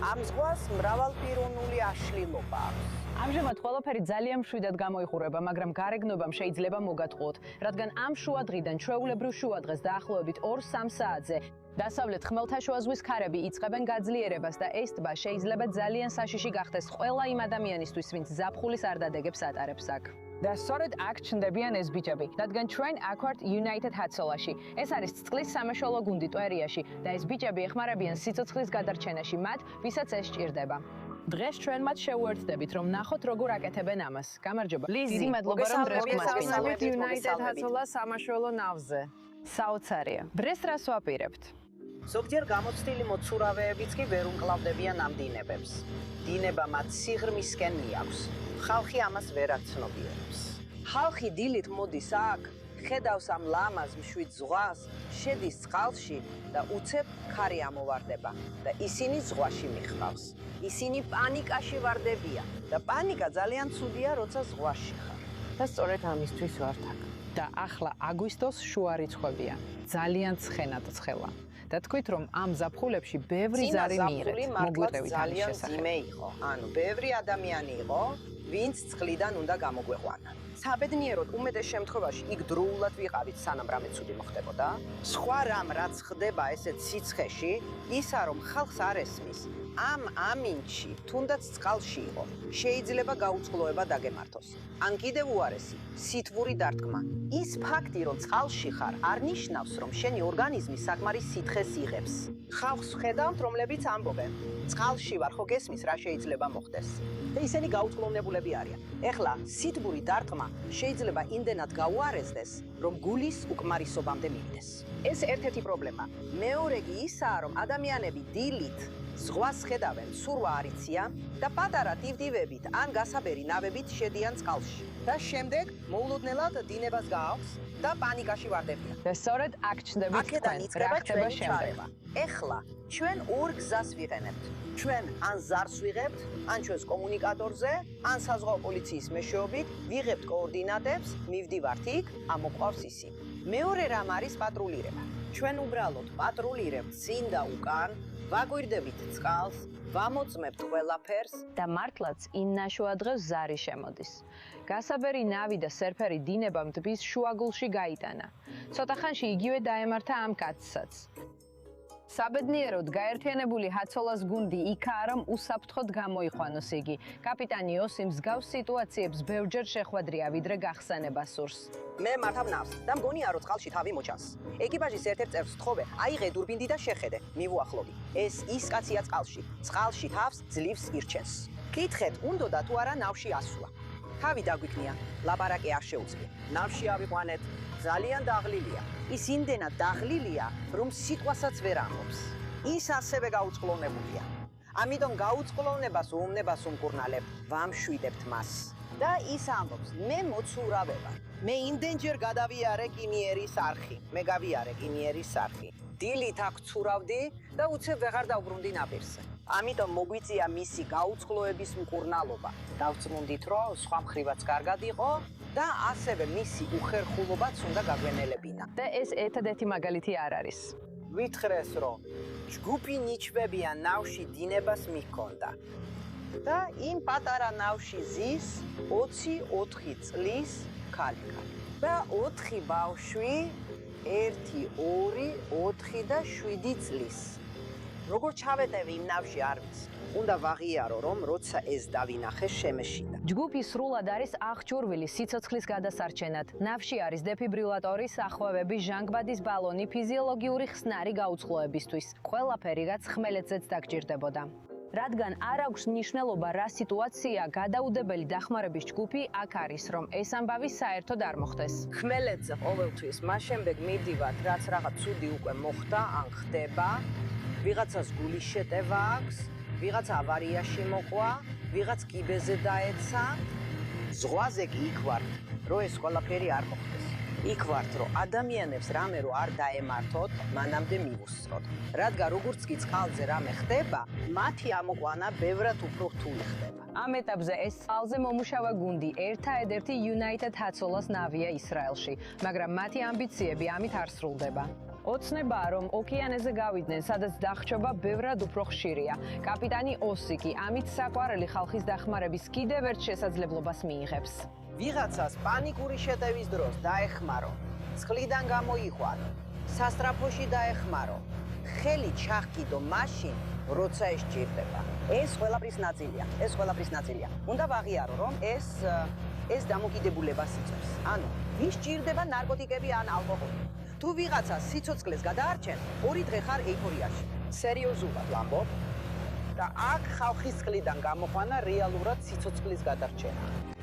ამ ზღვას მრავალპიროვნული აშლილობა აქვს. ამჟამად ყველაფერი ძალიან მშვიდად გამოიყურება, მაგრამ გარეგნობამ შეიძლება მოგატყუოთ, რადგან ამ შუადღიდან ჩვეულებრივ შუადღეს დაახლოებით 2-3 საათზე დასავლეთ ხმელთაშუა ზღვის ქარები იწყებენ გაძლიერებას და ეს ტბა შეიძლება ძალიან საშიში გახდეს ყველა იმ ადამიანისთვის, ვინც ზაფხულის არ დადეგებს ატარებს აქ. და სწორედ აქ ჩნდებიან ეს ბიჭები, რადგან ჩვენ აქ ვართ United Hatzolas-ში. ეს არის წყლის სამაშველო გუნდი ტვერიაში და ეს ბიჭები ეხმარებიან სიცოცხლის გადარჩენაში მათ, ვისაც ეს სჭირდება. დღეს ჩვენ მათ შევუერთდებით, რომ ნახოთ როგორ აკეთებენ ამას. გამარჯობა. დიდი მადლობა, რომ დღეს გვასწავლეთ United Hatzolas სამაშველო ნავზე. საოცარია. დღეს რას ვაპირებთ? ზოგჯერ გამოცდილი მოცურავეებიც კი ვერ უმკლავდებიან ამ დინებებს. დინება მათ სიღრმისკენ მიაქვს. ხალხი ამას ვერ აცნობიერებს. ხალხი დილით მოდის აქ, ხედავს ამ ლამაზ მშვიდ ზღვას, შედის წყალში და უცებ ქარი ამოვარდება და ისინი ზღვაში მიხავს. ისინი პანიკაში ვარდებიან და პანიკა ძალიან ცუდია, როცა ზღვაში ხარ. და სწორედ ამისთვის ვართ აქ. და ახლა აგვისტოს შუა რიცხვებია. ძალიან ცხენად ცხელა. და თქვით, რომ ამ ზაფხულებში ბევრი ზარი მიიღეთ. მოგვიტევით ძალიან ძიმე იყო. ანუ ბევრი ადამიანი იყო, ვინც წყლიდან უნდა გამოგვეყვანა. საბედნიეროდ უმეტეს შემთხვევაში იქ დროულად ვიყავით, სანამ რამე ცუდი მოხდებოდა. სხვა რამ რაც ხდება ესეთ სიცხეში, ისა რომ ხალხს არ ესმის. ამ ამინჩი, თუნდაც წყალში იყო, შეიძლება გაუწყლოება დაგემართოს. ან კიდევ უარესი, სითბური დარტყმა. ის ფაქტი, რომ წყალში ხარ, არ ნიშნავს, რომ შენი ორგანიზმი საკმარის სითხეს იღებს. ხალხს ხედავთ, რომლებიც ამბობენ, წყალში ვარ, ხო გესმის, რა შეიძლება მოხდეს. და ისინი გაუწყლოვნებულები არიან. ეხლა სითბური დარტყმა შეიძლება იმდენად გაუარესდეს, რომ გულის უკმარისობამდე მივიდეს. ეს ერთ-ერთი პრობლემა. მეორე კი ისაა, რომ ადამიანები დილით ზღვას ხედავენ, სურვა არ იცია და პატარა ტივტივებით ან გასაბერი ნავებით შედიან წყალში. და შემდეგ მოულოდნელად დინებას გააქვს და პანიკაში ვარდებიან. და სწორედ აქ ჩნდებით თქვენ, რა ხდება შემდეგ. ეხლა ჩვენ ორ გზას ვიყენებთ. ჩვენ ან ზარს ვიღებთ, ან ჩვენს კომუნიკატორზე, ან საზღვაო პოლიციის მეშვეობით ვიღებთ კოორდინატებს, მივდივართ იქ, ამოყვავს ისი. მეორე რამ არის პატრულირება. ჩვენ უბრალოდ პატრულირებთ წინ და უკან, ვაგვირდებით წყალს, ვამოწმებთ ყველაფერს და მართლაც იმ ნაშუადღეს ზარი შემოდის. გასაბერი ნავი და სერფერი დინებამ ტბის შუაგულში გაიტანა. ცოტა ხანში იგივე დაემართა ამ კაცსაც. საბედნიეროდ გაერთიანებული Hatzolas გუნდი იქაა, რომ უსაფრთხოდ გამოიყვანოს იგი. კაპიტანი ოსი მსგავს სიტუაციებს ბევრჯერ შეხვედრია, ვიდრე გახსენება სურს. მე მართავ ნავს და მგონია, რომ წყალში თავი მოჩანს. ეკიპაჟის ერთ-ერთ წევრს ვთხოვე, აიღე დურბინდი და შეხედე, მივუახლოვი. ეს ის კაცია წყალში. წყალში თავს ძლივს ირჩენს. კითხეთ, უნდოდა თუ არა ნავში ასვლა. თავი დაგვიქნია, ლაპარაკი არ შეუძლია. ნავში ავიყვანეთ, ძალიან დაღლილია. ის იმდენად დაღლილია, რომ სიტყვასაც ვერ ამბობს. ის ასევე გაუწყლოვნებულია. ამიტომ გაუწყლოვნებას უმნებას უმკურნალებთ, ვამშვიდებთ მას. და ის ამბობს, მე მოცურავე ვარ. მე იმდენჯერ გადავიარე კიმიერის არხი. მე გავიარე კიმიერის არხი. დილით აქ ცურავდი და უცებ ვეღარ დავბრუნდი ნაპირზე. ამიტომ მოგვიწია მისი გაუწყლოების მკურნალობა. დავწმუნდით, რომ სხვა მხრივაც კარგად იყო და ასევე მისი უხერხულობაც უნდა გაგვენელებინა. და ეს ერთადერთი მაგალითი არ არის. ვითხრეს, რომ ჯგუფი ნიჩბებიან ნავში დინებას მიჰქონდა. და იმ პატარა ნავში ზის 24 წლის ქალი. და 4 ბავშვი, 1, 2, 4 და 7 წლის. როგორ ჩავეტევი იმ ნავში არ ვიცი. უნდა ვაღიარო, რომ როცა ეს დავინახე, შემეშინდა. ჯგუფი სრულად არის აღჭურვილი სიცოცხლის გადასარჩენად. ნავში არის დეფიბრილატორი, სახვევები, ჟანგბადის ბალონი, ფიზიოლოგიური ხსნარი გაუწყლოებისთვის. ყველაფერი, რაც ხმელეთზეც დაგჭირდებოდა. რადგან არ აქვს მნიშვნელობა რა სიტუაცია, გადაუდებელი დახმარების ჯგუფი აქ არის, რომ ეს ამბავი საერთოდ არ მოხდეს. ხმელეთზე ყოველთვის მას შემდეგ მივდივართ, რაც რაღაც ცუდი უკვე მოხდა ან ხდება. ვიღაცას გულის შეტევა აქვს, ვიღაც ავარიაში მოყვა, ვიღაც კიბეზე დაეცა. ზღვაზე კი იქ ვართ, რომ ეს ყველაფერი არ მოხდეს. იქ ვართ, რომ ადამიანებს რამე რო არ დაემართოთ, მანამდე მივუსწროთ. რადგან როგორც კი წყალზე რამე ხდება, მათი ამოყვანა ბევრად უფრო რთული ხდება. ამ ეტაპზე ეს წყალზე მომუშავა გუნდი ერთადერთი United Hatzolas ნავია ისრაელში, მაგრამ მათი ამბიციები ამით არ სრულდება. ოცნებაა, რომ ოკეანეზე გავიდნენ, სადაც დახრჩობა ბევრად უფრო ხშირია. კაპიტანი ოსიკი ამით საყვარელი ხალხის დახმარების კიდევ ერთ შესაძლებლობას მიიღებს. ვიღაცას პანიკური შეტევის დროს დაეხმარო, წყლიდან გამოიყვანო, სასტრაფოში დაეხმარო, ხელი ჩახკიდო მაშინ, როცა ეს ჭირდება. ეს ყველაფრის ნაწილია. უნდა ვაღიარო, რომ ეს დამოკიდებულებას იწვევს. ანუ, ვის ჭირდება ნარკოტიკები ან ალკოჰოლი. თუ ვიღაცას სიცოცხლეს გადაარჩენ, 2 დღე ხარ ეიფორიაში. სერიოზულად ვამბობ. და აქ ხალხის წყლიდან გამოყვანა რეალურად სიცოცხლის გადარჩენა.